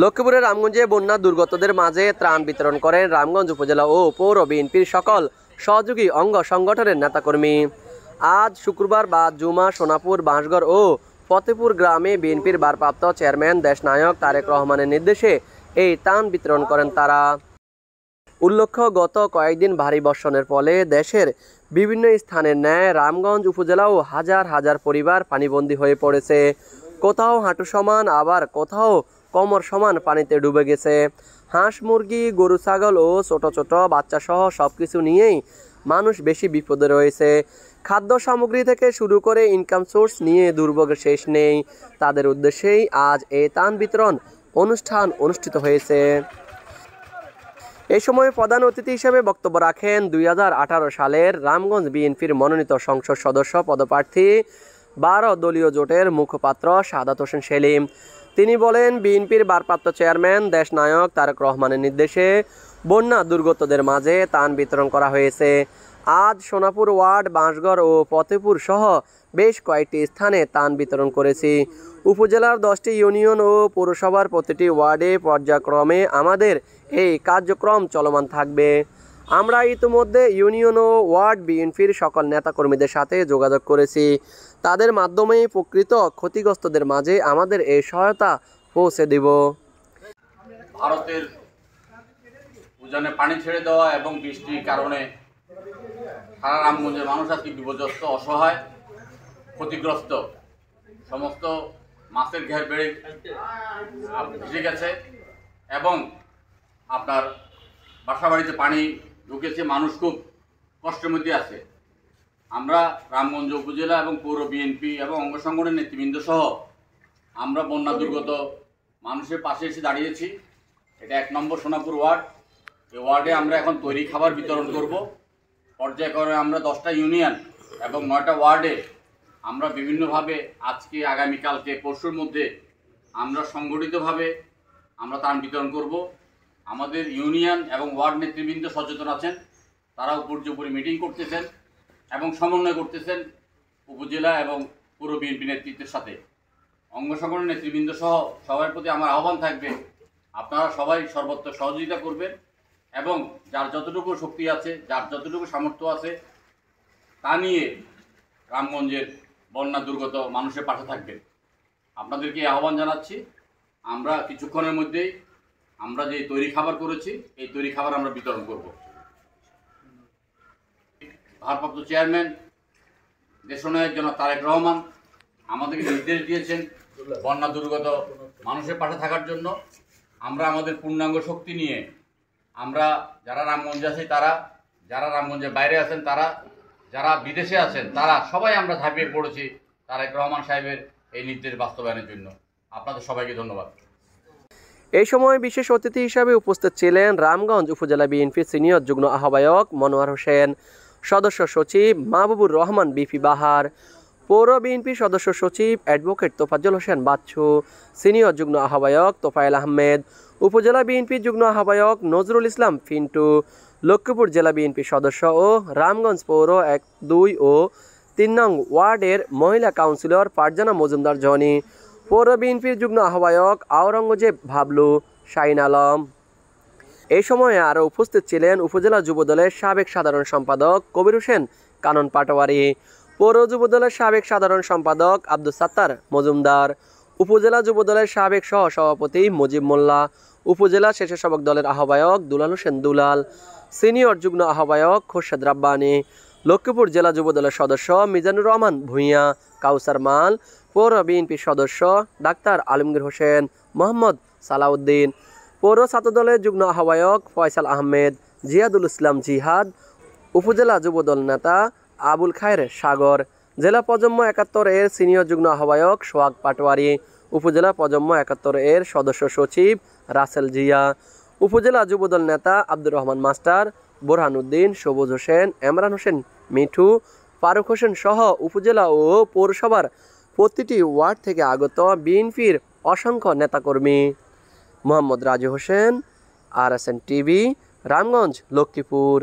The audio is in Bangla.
লক্ষ্মীপুরের রামগঞ্জে বন্যা দুর্গতদের মাঝে ত্রাণ বিতরণ করেন রামগঞ্জ উপজেলা ও পৌর বিএনপির সকল সহযোগী অঙ্গ সংগঠনের নেতাকর্মী। আজ শুক্রবার বাদ জুমা সোনাপুর বাঁশগড় ও ফতেপুর গ্রামে বিএনপির ভারপ্রাপ্ত চেয়ারম্যান দেশনায়ক তারেক রহমানের নির্দেশে এই ত্রাণ বিতরণ করেন তারা। উল্লেখ্য, গত কয়েকদিন ভারী বর্ষণের ফলে দেশের বিভিন্ন স্থানের ন্যায় রামগঞ্জ উপজেলাও হাজার হাজার পরিবার পানিবন্দী হয়ে পড়েছে। কোথাও হাঁটু সমান, আবার কোথাও কোমর সমান পানিতে ডুবে গেছে। হাঁস মুরগি, গরু ছাগল ও ছোট ছোট বাচ্চা সহ সবকিছু নিয়েই মানুষ বেশি বিপদে রয়েছে। খাদ্য সামগ্রী থেকে শুরু করে ইনকাম সোর্স নিয়ে দুর্ভোগের শেষ নেই। তাদের উদ্দেশ্যেই আজ এই ত্রাণ বিতরণ অনুষ্ঠান অনুষ্ঠিত হয়েছে। এই সময় প্রধান অতিথি হিসেবে বক্তব্য রাখেন 2018 সালের রামগঞ্জ বিএনপির মনোনীত সংসদ সদস্য পদপ্রার্থী 12 দলীয় জোটের মুখপাত্র সাদাত হোসেন সেলিম। তিনি বলেন, বিএনপির ভারপ্রাপ্ত চেয়ারম্যান দেশনায়ক তারেক রহমানের নির্দেশে বন্যা দুর্গতদের মাঝে ত্রাণ বিতরণ করা হয়েছে। আজ সোনাপুর ওয়ার্ড, বাঁশগড় ও ফতেপুর সহ বেশ কয়েকটি স্থানে ত্রাণ বিতরণ করেছি। উপজেলার 10টি ইউনিয়ন ও পৌরসভার প্রতিটি ওয়ার্ডে পর্যায়ক্রমে আমাদের এই কার্যক্রম চলমান থাকবে। আমরা ইতিমধ্যে ইউনিয়ন ও ওয়ার্ড বিএনপির সকল নেতাকর্মীদের সাথে যোগাযোগ করেছি। তাদের মাধ্যমেই প্রকৃত ক্ষতিগ্রস্তদের মাঝে আমাদের এই সহায়তা পৌঁছে দেব। ভারতের উজানে পানি ছেড়ে দেওয়া এবং বৃষ্টির কারণে সারা রামগঞ্জের মানুষ আজকে বিপর্যস্ত, অসহায়, ক্ষতিগ্রস্ত। সমস্ত মাছের ঘের বেড়ে ভেসে গেছে এবং আপনার বাসা বাড়িতে পানি ঢুকেছে, মানুষ খুব কষ্টের মধ্যে আছে। আমরা রামগঞ্জ উপজেলা এবং পৌর বিএনপি এবং অঙ্গ সংগঠনের নেতৃবৃন্দ সহ আমরা বন্যা দুর্গত মানুষের পাশে এসে দাঁড়িয়েছি। এটা 1 নম্বর সোনাপুর ওয়ার্ড। এই ওয়ার্ডে আমরা এখন তৈরি খাবার বিতরণ করব। পর্যায়ক্রমে আমরা 10টা ইউনিয়ন এবং 9টা ওয়ার্ডে আমরা বিভিন্নভাবে আজকে, আগামীকালকে, পরশুর মধ্যে আমরা সংগঠিতভাবে আমরা ত্রাণ বিতরণ করব। আমাদের ইউনিয়ন এবং ওয়ার্ড নেতৃবৃন্দ সচেতন আছেন, তারাও পর্যায়ক্রমে মিটিং করতেছেন এবং সমন্বয় করতেছেন উপজেলা এবং পৌর বিএনপি নেতৃত্বের সাথে। অঙ্গ সংগঠনের নেতৃবৃন্দ সহ সবার প্রতি আমার আহ্বান থাকবে, আপনারা সবাই সর্বত্র সহযোগিতা করবেন এবং যার যতটুকু শক্তি আছে, যার যতটুকু সামর্থ্য আছে তা নিয়ে রামগঞ্জের বন্যা দুর্গত মানুষের পাশে থাকবেন। আপনাদেরকে আহ্বান জানাচ্ছি। আমরা কিছুক্ষণের মধ্যেই আমরা যে তৈরি খাবার করেছি, এই তৈরি খাবার আমরা বিতরণ করব। ভারপ্রাপ্ত চেয়ারম্যান দেশনায়ক জনাব তারেক রহমান আমাদেরকে নির্দেশ দিয়েছেন বন্যা দুর্গত মানুষের পাশে থাকার জন্য। আমরা আমাদের পূর্ণাঙ্গ শক্তি নিয়ে আমরা যারা রামগঞ্জে আছি, তারা যারা রামগঞ্জের বাইরে আছেন, তারা যারা বিদেশে আছেন, তারা সবাই আমরা ঝাঁপিয়ে পড়েছি তারেক রহমান সাহেবের এই নির্দেশ বাস্তবায়নের জন্য। আপনাদের সবাইকে ধন্যবাদ। এই সময় বিশেষ অতিথি হিসাবে উপস্থিত ছিলেন রামগঞ্জ উপজেলা বিএনপির সিনিয়র যুগ্ম আহ্বায়ক মনোয়ার হোসেন, সদস্য সচিব মাহবুবুর রহমান বিপি বাহার, পৌর বিএনপি সদস্য সচিব অ্যাডভোকেট তোফাজ্জল হোসেন বাচ্চু, সিনিয়র যুগ্ম আহ্বায়ক তোফায়েল আহমেদ, উপজেলা বিএনপি যুগ্ম আহ্বায়ক নজরুল ইসলাম ফিন্টু, লক্ষ্মীপুর জেলা বিএনপি সদস্য ও রামগঞ্জ পৌর 1, 2 ও 3 নং ওয়ার্ডের মহিলা কাউন্সিলর ফারজানা মজুমদার জনি, পৌর বিএনপির যুগ্ম আহ্বায়ক আওরঙ্গজেব ভাবলু, শাহিন আলম। এই সময়ে আরও উপস্থিত ছিলেন উপজেলা যুবদলের সাবেক সাধারণ সম্পাদক কবির হোসেন কানন পাটোয়ারি, পৌর যুবদলের সাবেক সাধারণ সম্পাদক আব্দুল সাত্তার মজুমদার, উপজেলা যুবদলের সাবেক সহ সভাপতি মুজিব মোল্লা, উপজেলা স্বেচ্ছাসেবক দলের আহ্বায়ক দুলাল হোসেন দুলাল, সিনিয়র যুগ্ম আহ্বায়ক খোরশেদ রাব্বানি, লক্ষ্মীপুর জেলা যুবদলের সদস্য মিজানুর রহমান ভূঁইয়া, কাউসার মাল, পৌর বিএনপি সদস্য ডাক্তার আলমগীর হোসেন, মোহাম্মদ সালাউদ্দিন, পৌর ছাত্রদলের যুগ্ম আহ্বায়ক ফয়সাল আহমেদ, জিয়াদুল ইসলাম জিহাদ, উপজেলা যুবদল নেতা আবুল খায়ের সাগর, জেলা প্রজন্ম 71 এর সিনিয়র যুগ্ম আহ্বায়ক সোহাগ পাটোয়ারি, উপজেলা প্রজন্ম 71 এর সদস্য সচিব রাসেল জিয়া, উপজেলা যুবদল নেতা আব্দুর রহমান মাস্টার, বোরহান উদ্দিন, সবুজ হোসেন, এমরান হোসেন মিঠু, ফারুক হোসেন সহ উপজেলা ও পৌরসভার প্রতিটি ওয়ার্ড থেকে আগত বিএনপির অসংখ্য নেতাকর্মী। Mohammad Raju Hossain, RSN TV, Ramganj, Lakshmipur.